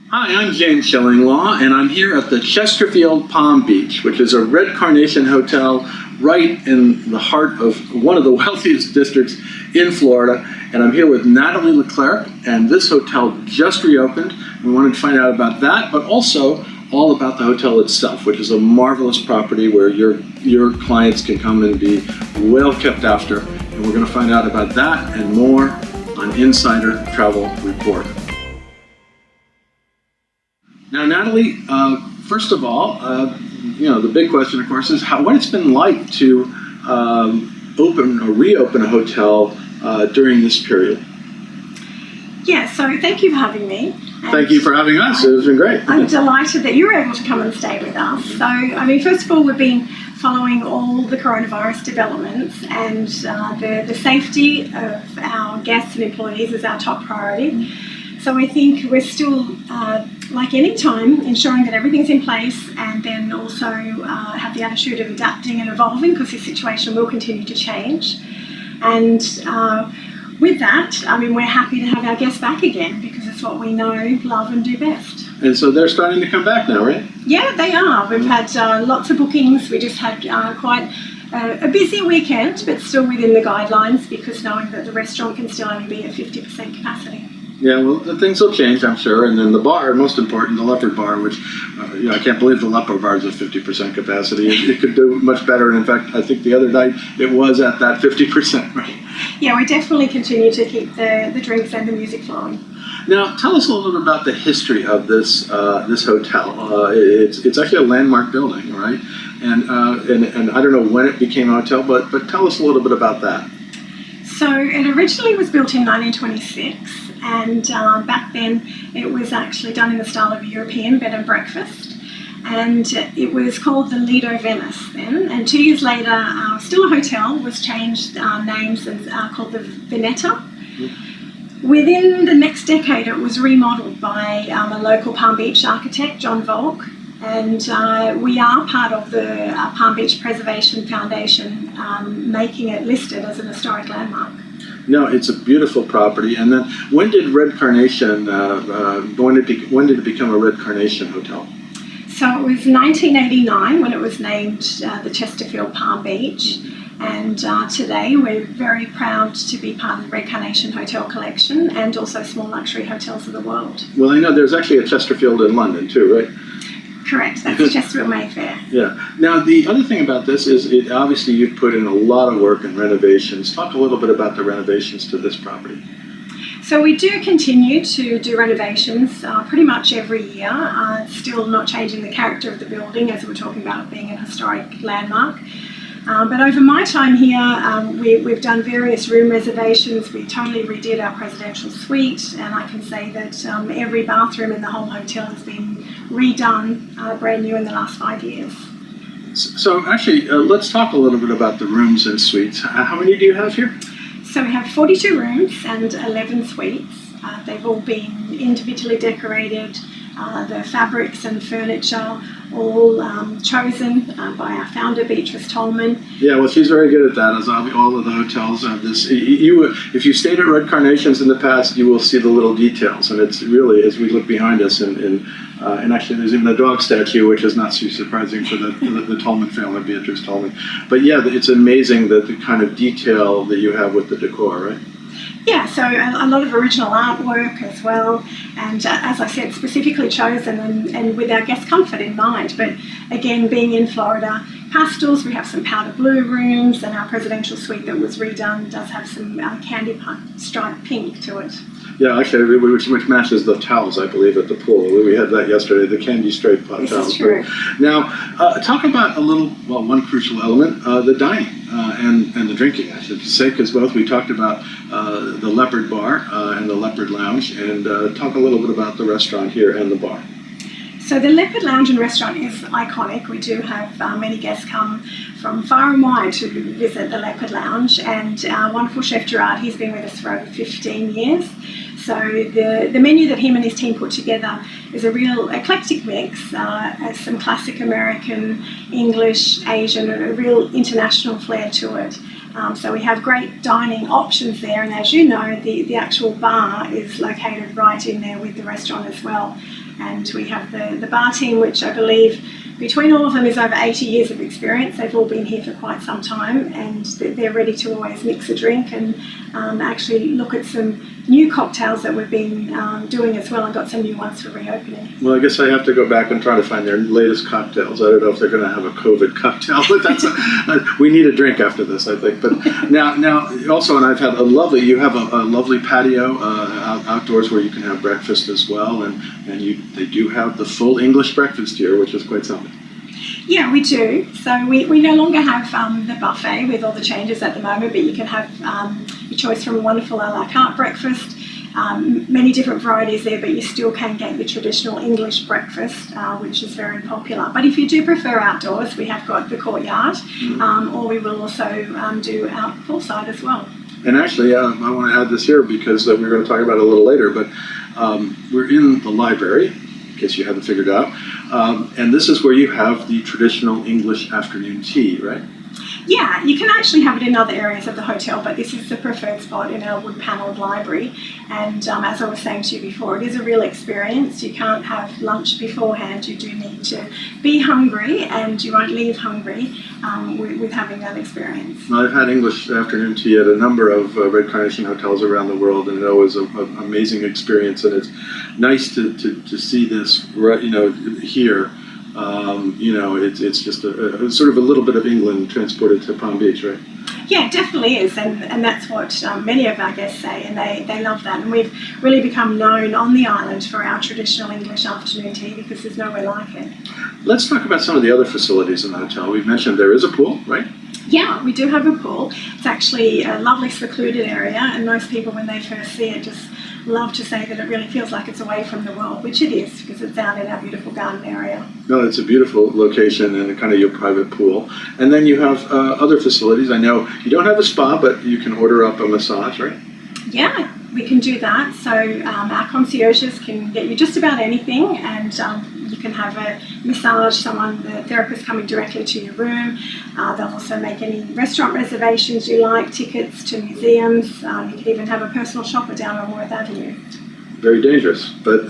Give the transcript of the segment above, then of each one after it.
Hi, I'm James Shillinglaw, and I'm here at the Chesterfield Palm Beach, which is a red carnation hotel right in the heart of one of the wealthiest districts in Florida. And I'm here with Natalie Leclerc, and this hotel just reopened. We wanted to find out about that, but also all about the hotel itself, which is a marvelous property where your clients can come and be well kept after. And we're going to find out about that and more on Insider Travel Report. Now, Natalie, first of all, the big question, of course, is what it's been like to open or reopen a hotel during this period. Yeah, so thank you for having me. Thank you for having us. It's been great. I'm delighted that you were able to come and stay with us. So, first of all, we've been following all the coronavirus developments, and the safety of our guests and employees is our top priority. So I think we're still, like any time, ensuring that everything's in place, and then also have the attitude of adapting and evolving, because the situation will continue to change. And with that, we're happy to have our guests back again, because it's what we know, love and do best. And so they're starting to come back now, right? Yeah, they are. We've had lots of bookings. We just had quite a busy weekend, but still within the guidelines, because knowing that the restaurant can still only be at 50% capacity. Yeah, well, the things will change, I'm sure. And then the bar, most important, the Leopard Bar, which, I can't believe the Leopard Bar is at 50% capacity. It could do much better. And in fact, I think the other night it was at that 50%, right? Yeah, we definitely continue to keep the drinks and the music flowing. Now, tell us a little bit about the history of this this hotel. It's actually a landmark building, right? And I don't know when it became a hotel, but tell us a little bit about that. So it originally was built in 1926. And back then it was actually done in the style of a European bed and breakfast, and it was called the Lido Venice then. And 2 years later, still a hotel, was changed names and called the Veneta. Within the next decade, it was remodeled by a local Palm Beach architect, John Volk, and we are part of the Palm Beach Preservation Foundation, making it listed as an historic landmark. No, it's a beautiful property. And then, when did Red Carnation? When did it become a Red Carnation hotel? So it was 1989 when it was named the Chesterfield Palm Beach, and today we're very proud to be part of the Red Carnation Hotel Collection and also Small Luxury Hotels of the World. Well, I know there's actually a Chesterfield in London too, right? Correct, that's Chesterfield Mayfair. Yeah. Now, the other thing about this is obviously you've put in a lot of work in renovations. Talk a little bit about the renovations to this property. So we do continue to do renovations pretty much every year, still not changing the character of the building, as we're talking about it being a historic landmark. But over my time here, we've done various room reservations. We totally redid our presidential suite, and I can say that every bathroom in the whole hotel has been redone brand new in the last 5 years. So actually, let's talk a little bit about the rooms and suites. How many do you have here? So we have 42 rooms and 11 suites. They've all been individually decorated. The fabrics and furniture all chosen by our founder, Beatrice Tolman. Yeah, well, she's very good at that, as all of the hotels have this. If you stayed at Red Carnations in the past, you will see the little details, and it's really, as we look behind us, and actually there's even a dog statue, which is not too surprising for the Tolman family, Beatrice Tolman. But yeah, it's amazing the kind of detail that you have with the decor, right? Yeah, so a lot of original artwork as well, and as I said, specifically chosen and with our guest comfort in mind. But again, being in Florida, pastels, we have some powder blue rooms, and our presidential suite that was redone does have some candy striped pink to it. Yeah, actually, which matches the towels, I believe, at the pool. We had that yesterday, the candy striped towels. This is true. Now, talk about one crucial element, the dining and the drinking, I should say, because both we talked about the Leopard Bar and the Leopard Lounge, and talk a little bit about the restaurant here and the bar. So the Leopard Lounge and restaurant is iconic. We do have many guests come from far and wide to visit the Leopard Lounge, and our wonderful chef Gerard, he's been with us for over 15 years. So the menu that him and his team put together is a real eclectic mix, some classic American, English, Asian, and a real international flair to it. So we have great dining options there, and as you know, the actual bar is located right in there with the restaurant as well. And we have the bar team, which I believe between all of them is over 80 years of experience. They've all been here for quite some time, and they're ready to always mix a drink and actually look at some new cocktails that we've been doing as well, and got some new ones for reopening. Well, I guess I have to go back and try to find their latest cocktails. I don't know if they're going to have a COVID cocktail, but we need a drink after this, I think. But now also, and I've had you have a lovely patio outdoors where you can have breakfast as well, and they do have the full English breakfast here, which is quite something. Yeah, we do. So we no longer have the buffet with all the changes at the moment, but you can have your choice from a wonderful a la carte breakfast. Many different varieties there, but you still can get your traditional English breakfast, which is very popular. But if you do prefer outdoors, we have got the courtyard, or we will also do out poolside as well. And actually, I want to add this here because we're going to talk about it a little later, but we're in the library, in case you haven't figured out, and this is where you have the traditional English afternoon tea, right? Yeah, you can actually have it in other areas of the hotel, but this is the preferred spot in our wood-panelled library. And as I was saying to you before, it is a real experience. You can't have lunch beforehand. You do need to be hungry, and you won't leave hungry with having that experience. Well, I've had English afternoon tea at a number of Red Carnation hotels around the world, and it was an amazing experience. And it's nice to see this, here. It's just a sort of a little bit of England transported to Palm Beach, right? Yeah, it definitely is, and that's what many of our guests say, and they love that. And we've really become known on the island for our traditional English afternoon tea because there's nowhere like it. Let's talk about some of the other facilities in the hotel. We've mentioned there is a pool, right? Yeah, we do have a pool. It's actually a lovely secluded area, and most people when they first see it just love to say that it really feels like it's away from the world, which it is because it's out in our beautiful garden area. No, it's a beautiful location and kind of your private pool. And then you have other facilities. I know you don't have a spa, but you can order up a massage, right? Yeah, we can do that. So our concierges can get you just about anything, and you can have a massage, the therapist coming directly to your room. They'll also make any restaurant reservations you like, tickets to museums. You can even have a personal shopper down on Worth Avenue. Very dangerous, but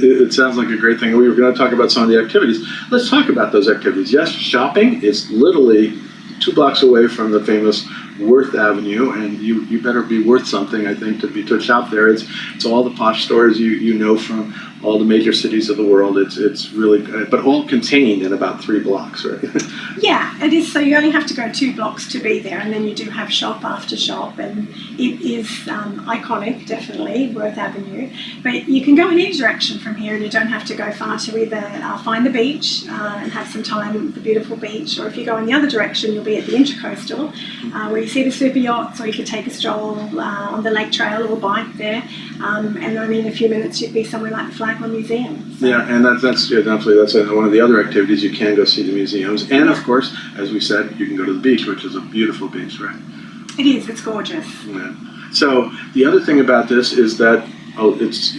it sounds like a great thing. We were going to talk about some of the activities. Let's talk about those activities. Yes, shopping is literally 2 blocks away from the famous Worth Avenue, and you better be worth something, I think, to shop there. It's all the posh stores you know from all the major cities of the world. It's really, but all contained in about 3 blocks, right? Yeah, it is. So you only have to go 2 blocks to be there, and then you do have shop after shop, and it is iconic, definitely, Worth Avenue. But you can go in any direction from here, and you don't have to go far to either find the beach and have some time at the beautiful beach, or if you go in the other direction, you'll be at the Intercoastal, where you see the super yachts, or you could take a stroll on the lake trail or bike there, and only in a few minutes you'd be somewhere like the Flagler Museum. So. Yeah, and that's definitely one of the other activities. You can go see the museums, and of course, as we said, you can go to the beach, which is a beautiful beach, right? It is. It's gorgeous. Yeah. So the other thing about this is that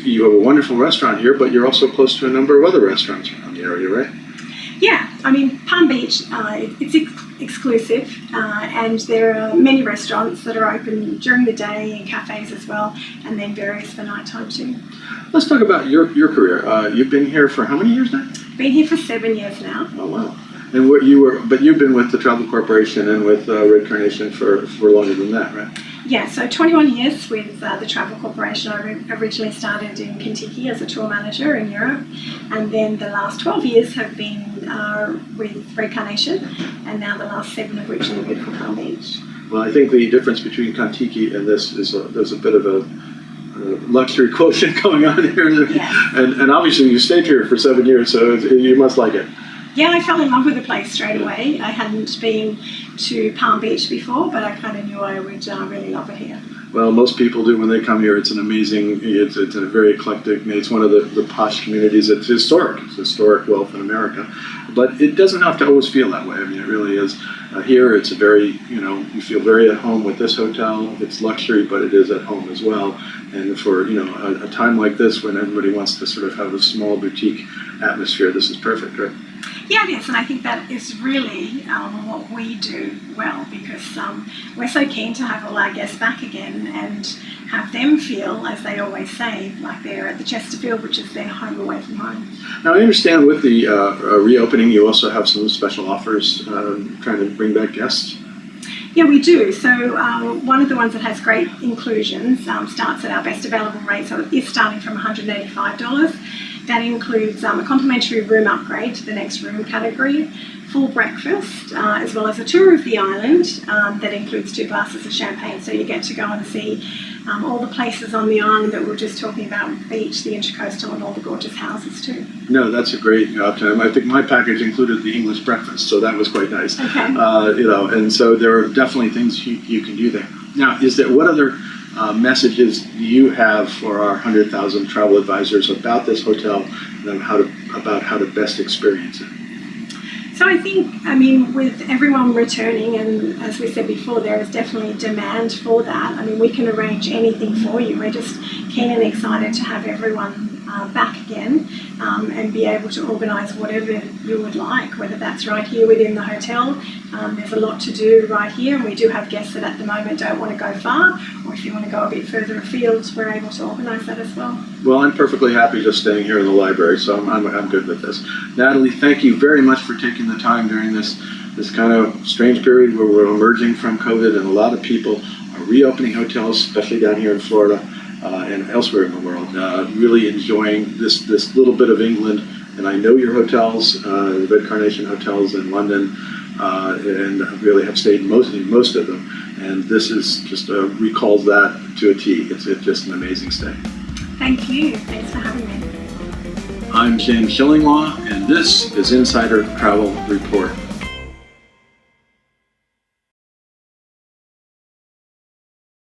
you have a wonderful restaurant here, but you're also close to a number of other restaurants around the area, right? Yeah, I mean, Palm Beach, it's exclusive, and there are many restaurants that are open during the day and cafes as well, and then various for nighttime too. Let's talk about your career. You've been here for how many years now? Been here for 7 years now. Oh, wow. And but you've been with the Travel Corporation and with Red Carnation for longer than that, right? Yeah, so 21 years with the Travel Corporation. I originally started in Kentucky as a tour manager in Europe, and then the last 12 years have been with Red Carnation, and now the last 7 of which in beautiful Palm Beach. Well, I think the difference between Kentucky and this is there's a bit of a luxury quotient going on here, Yes. and obviously you stayed here for 7 years, so you must like it. Yeah, I fell in love with the place straight away. I hadn't been to Palm Beach before, but I kind of knew I would really love it here. Well, most people do when they come here. It's an amazing, it's a very eclectic, it's one of the posh communities. It's historic wealth in America. But it doesn't have to always feel that way. I mean, it really is. Here, it's a very, you feel very at home with this hotel. It's luxury, but it is at home as well. And for a time like this when everybody wants to sort of have a small boutique atmosphere, this is perfect, right? Yeah, it is, and I think that is really what we do well, because we're so keen to have all our guests back again and have them feel, as they always say, like they're at the Chesterfield, which is their home away from home. Now, I understand with the reopening, you also have some special offers trying to bring back guests. Yeah, we do. So one of the ones that has great inclusions starts at our best available rate, so it is starting from $185. That includes a complimentary room upgrade to the next room category, full breakfast, as well as a tour of the island that includes 2 glasses of champagne. So you get to go and see all the places on the island that we were just talking about, the beach, the intercoastal, and all the gorgeous houses too. No, that's a great option. I think my package included the English breakfast, so that was quite nice. Okay. And so there are definitely things you can do there. Now, what other messages do you have for our 100,000 travel advisors about this hotel and about how to best experience it? So I think, with everyone returning, and as we said before, there is definitely demand for that. We can arrange anything for you. We're just keen and excited to have everyone back again and be able to organise whatever you would like, whether that's right here within the hotel. There's a lot to do right here, and we do have guests that at the moment don't want to go far, or if you want to go a bit further afield, we're able to organise that as well. Well, I'm perfectly happy just staying here in the library, so I'm good with this. Natalie, thank you very much for taking the time during this kind of strange period where we're emerging from COVID, and a lot of people are reopening hotels, especially down here in Florida and elsewhere in the world, really enjoying this little bit of England. And I know your hotels, the Red Carnation hotels in London, and really have stayed most of them. And this is just recalls that to a T. It's just an amazing stay. Thank you. Thanks for having me. I'm James Shillinglaw, and this is Insider Travel Report.